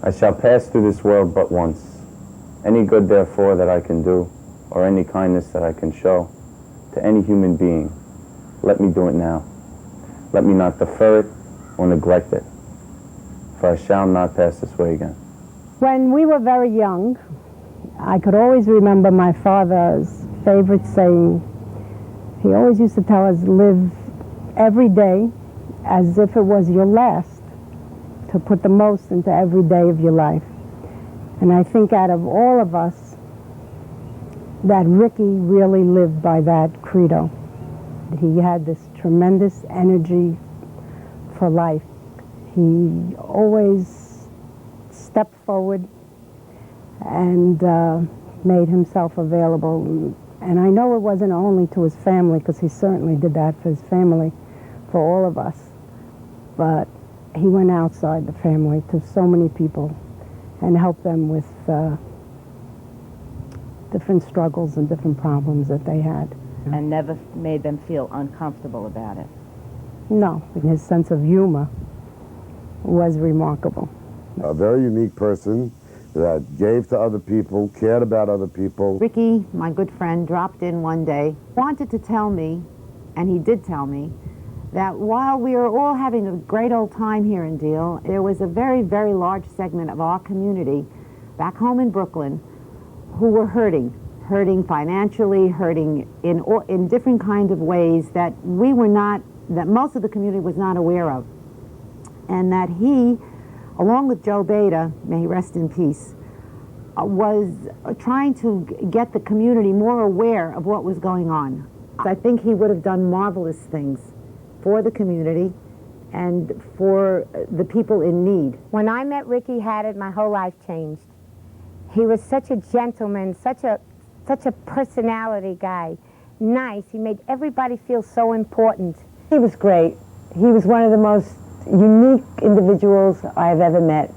I shall pass through this world but once. Any good, therefore, that I can do, or any kindness that I can show to any human being, let me do it now. Let me not defer it or neglect it, for I shall not pass this way again. When we were very young, I could always remember my father's favorite saying. He always used to tell us, live every day as if it was your last, to put the most into every day of your life. And I think out of all of us, that Ricky really lived by that credo. He had this tremendous energy for life. He always stepped forward and made himself available. And I know it wasn't only to his family, because he certainly did that for his family, for all of us. But he went outside the family to so many people and helped them with different struggles and different problems that they had. And never made them feel uncomfortable about it. No, and his sense of humor was remarkable. A very unique person that gave to other people, cared about other people. Ricky, my good friend, dropped in one day, wanted to tell me, and he did tell me, that while we were all having a great old time here in Deal, there was a very, very large segment of our community back home in Brooklyn who were hurting financially, hurting in different kinds of ways that that most of the community was not aware of. And that he, along with Joe Beda, may he rest in peace, was trying to get the community more aware of what was going on. I think he would have done marvelous things for the community and for the people in need. When I met Ricky Haddad, my whole life changed. He was such a gentleman, such a personality guy, nice. He made everybody feel so important. He was great. He was one of the most unique individuals I've ever met.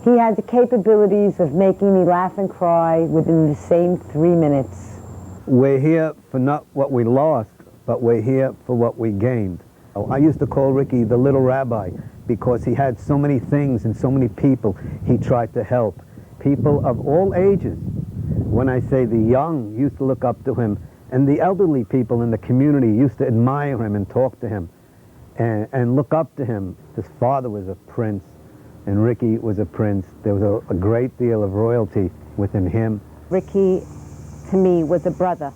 He had the capabilities of making me laugh and cry within the same 3 minutes. We're here for not what we lost, but we're here for what we gained. I used to call Ricky the little rabbi because he had so many things and so many people he tried to help. People of all ages. When I say the young used to look up to him, and the elderly people in the community used to admire him and talk to him and look up to him. His father was a prince, and Ricky was a prince. There was a great deal of royalty within him. Ricky, to me, was a brother.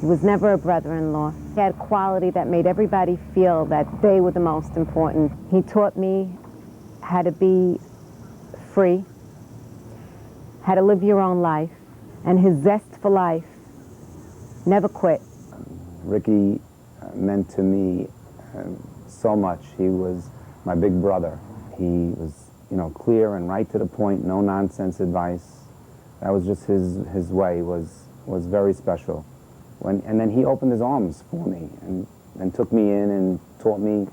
He was never a brother-in-law. He had quality that made everybody feel that they were the most important. He taught me how to be free, how to live your own life, and his zest for life never quit. Ricky meant to me so much. He was my big brother. He was, clear and right to the point, no nonsense advice. That was just his way, was very special. And then he opened his arms for me and took me in and taught me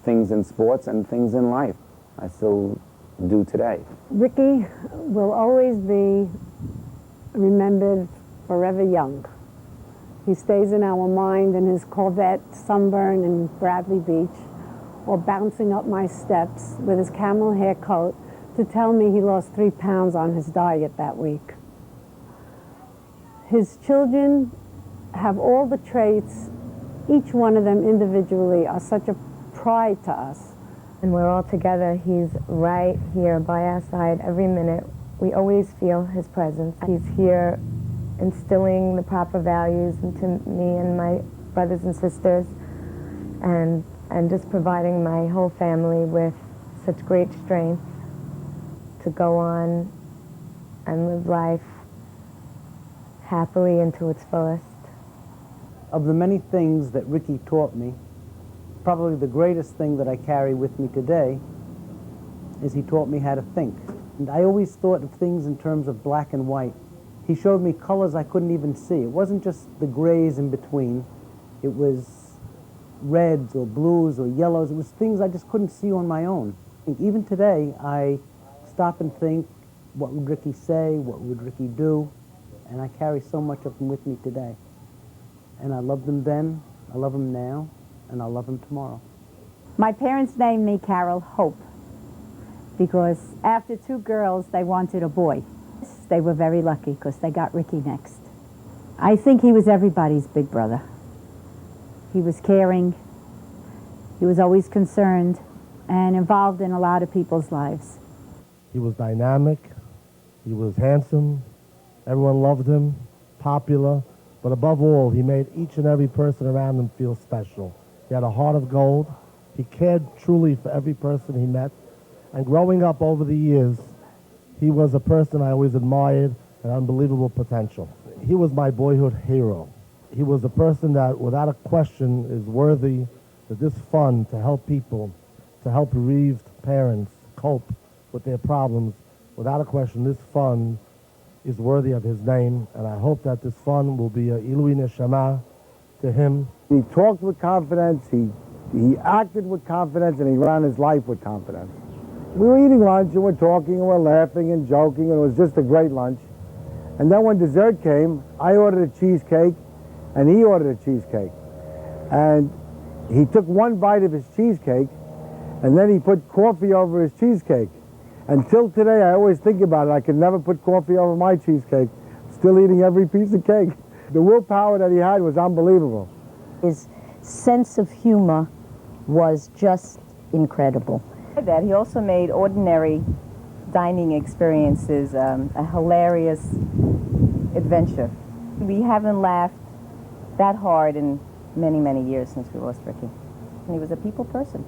things in sports and things in life. I still do today. Ricky will always be remembered forever young. He stays in our mind in his Corvette sunburn in Bradley Beach, or bouncing up my steps with his camel hair coat to tell me he lost 3 pounds on his diet that week. His children have all the traits. Each one of them individually are such a pride to us. And we're all together. He's right here by our side every minute. We always feel his presence. He's here instilling the proper values into me and my brothers and sisters, and just providing my whole family with such great strength to go on and live life happily and to its fullest. Of the many things that Ricky taught me, probably the greatest thing that I carry with me today is he taught me how to think. And I always thought of things in terms of black and white. He showed me colors I couldn't even see. It wasn't just the grays in between. It was reds or blues or yellows. It was things I just couldn't see on my own. Even today, I stop and think, what would Ricky say? What would Ricky do? And I carry so much of them with me today. And I loved him then, I love him now, and I'll love him tomorrow. My parents named me Carol Hope. because after 2 girls, they wanted a boy. They were very lucky because they got Ricky next. I think he was everybody's big brother. He was caring, he was always concerned, and involved in a lot of people's lives. He was dynamic, he was handsome, everyone loved him, popular, but above all, he made each and every person around him feel special. He had a heart of gold. He cared truly for every person he met. And growing up over the years, he was a person I always admired, an unbelievable potential. He was my boyhood hero. He was a person that, without a question, is worthy of this fund to help people, to help bereaved parents cope with their problems. Without a question, this fund is worthy of his name, and I hope that this fund will be a Ilui Neshama to him. He talked with confidence, he acted with confidence, and he ran his life with confidence. We were eating lunch, and we're talking, and we're laughing and joking, and it was just a great lunch. And then when dessert came, I ordered a cheesecake, and he ordered a cheesecake. And he took one bite of his cheesecake, and then he put coffee over his cheesecake. Until today, I always think about it. I could never put coffee over my cheesecake. Still eating every piece of cake. The willpower that he had was unbelievable. His sense of humor was just incredible. That he also made ordinary dining experiences a hilarious adventure. We haven't laughed that hard in many, many years since we lost Ricky. And he was a people person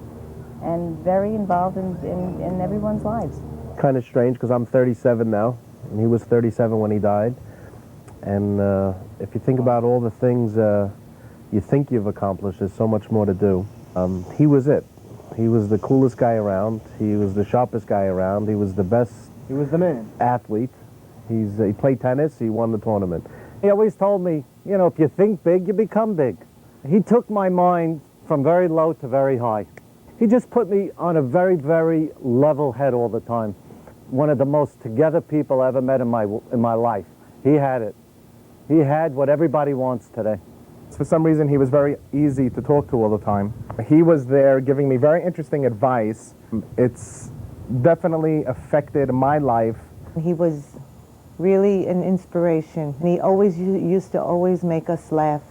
and very involved in everyone's lives. Kind of strange because I'm 37 now, and he was 37 when he died. And if you think about all the things you think you've accomplished, there's so much more to do. He was it. He was the coolest guy around. He was the sharpest guy around. He was the best. He was the man. Athlete. He played tennis. He won the tournament. He always told me, you know, if you think big, you become big. He took my mind from very low to very high. He just put me on a very, very level head all the time. One of the most together people I ever met in my life. He had it. He had what everybody wants today. For some reason, he was very easy to talk to all the time. He was there giving me very interesting advice. It's definitely affected my life. He was really an inspiration. He always used to always make us laugh.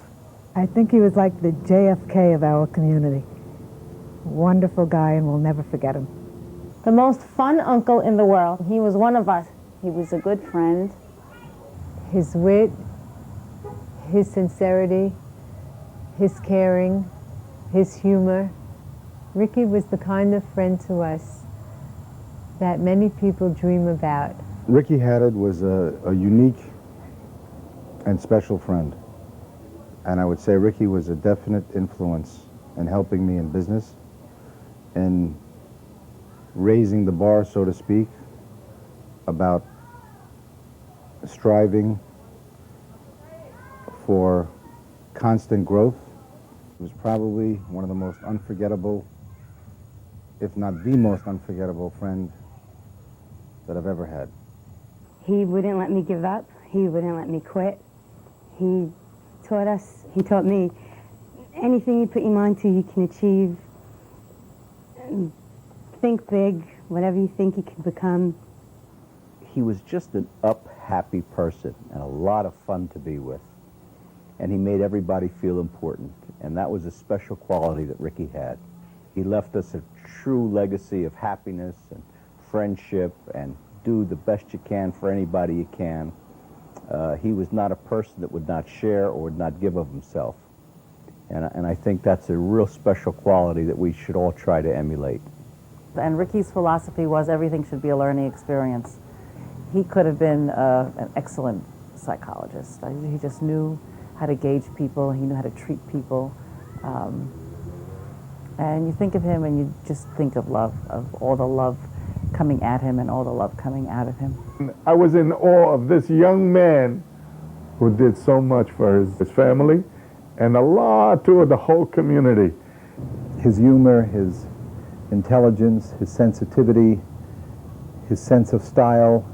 I think he was like the JFK of our community. Wonderful guy, and we'll never forget him. The most fun uncle in the world. He was one of us. He was a good friend. His wit, his sincerity, his caring, his humor. Ricky was the kind of friend to us that many people dream about. Ricky Haddad was a unique and special friend. And I would say Ricky was a definite influence in helping me in business, in raising the bar, so to speak, about striving for constant growth. It was probably one of the most unforgettable, if not the most unforgettable friend that I've ever had. He wouldn't let me give up. He wouldn't let me quit. He taught me, anything you put your mind to, you can achieve. Think big, whatever you think you can become. He was just an happy person and a lot of fun to be with. And he made everybody feel important. And that was a special quality that Ricky had. He left us a true legacy of happiness and friendship and do the best you can for anybody you can. He was not a person that would not share or would not give of himself. And I think that's a real special quality that we should all try to emulate. And Ricky's philosophy was everything should be a learning experience. He could have been an excellent psychologist. He just knew how to gauge people. He knew how to treat people. And you think of him and you just think of love, of all the love coming at him and all the love coming out of him. I was in awe of this young man who did so much for his family and a lot to the whole community. His humor, his intelligence, his sensitivity, his sense of style,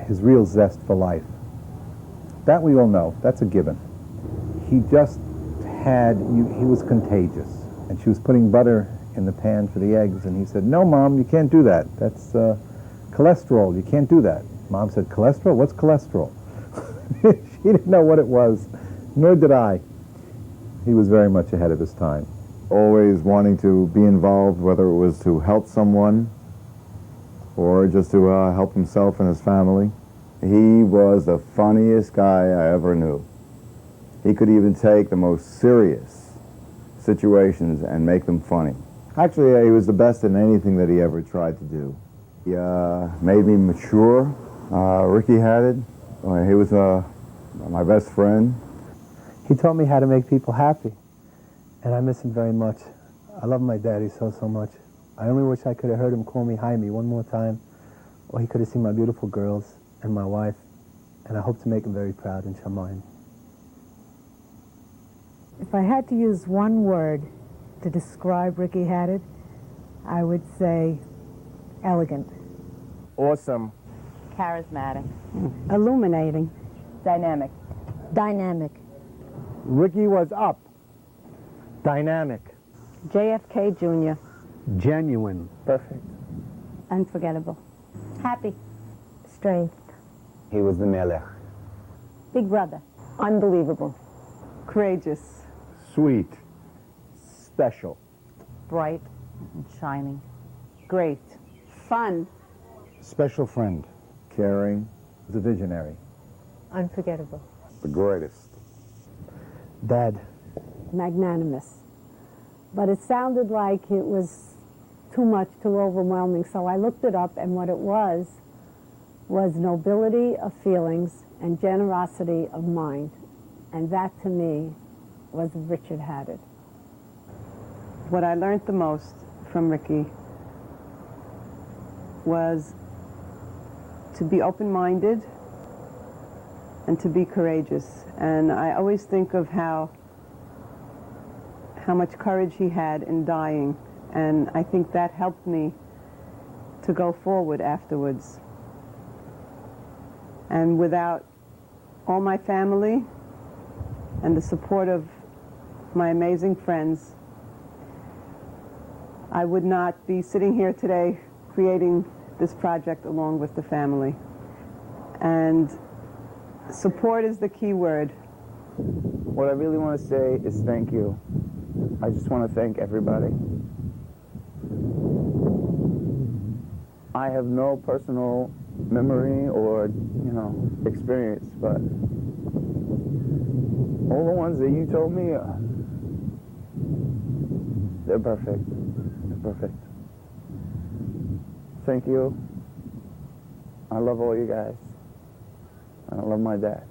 his real zest for life. That we all know, that's a given. He just had, he was contagious, and she was putting butter in the pan for the eggs, and he said, "No, Mom, you can't do that. That's cholesterol. You can't do that." Mom said, "Cholesterol? What's cholesterol?" She didn't know what it was, nor did I. He was very much ahead of his time. Always wanting to be involved, whether it was to help someone or just to help himself and his family. He was the funniest guy I ever knew. He could even take the most serious situations and make them funny. Actually, he was the best in anything that he ever tried to do. He made me mature. Ricky Haddad, he was my best friend. He taught me how to make people happy, and I miss him very much. I love my daddy so much. I only wish I could have heard him call me Jaime one more time, or he could have seen my beautiful girls and my wife, and I hope to make him very proud and Shaman. If I had to use one word to describe Ricky Haddad, I would say elegant. Awesome. Charismatic. Illuminating. Dynamic. Dynamic. Ricky was up. Dynamic. JFK Jr. Genuine. Perfect. Unforgettable. Happy. Strength. He was the melech. Big brother. Unbelievable. Courageous. Sweet. Special. Bright and shining. Great. Fun. Special friend. Caring. The visionary. Unforgettable. The greatest. Dad. Magnanimous. But it sounded like it was too much, too overwhelming, so I looked it up, and what it was nobility of feelings and generosity of mind. And that, to me, was Richard Haddad. What I learned the most from Ricky was to be open-minded and to be courageous. And I always think of how much courage he had in dying, and I think that helped me to go forward afterwards. And without all my family and the support of my amazing friends, I would not be sitting here today creating this project along with the family. And support is the key word. What I really want to say is thank you. I just want to thank everybody. I have no personal memory or, experience, but all the ones that you told me, they're perfect. They're perfect. Thank you. I love all you guys. And I love my dad.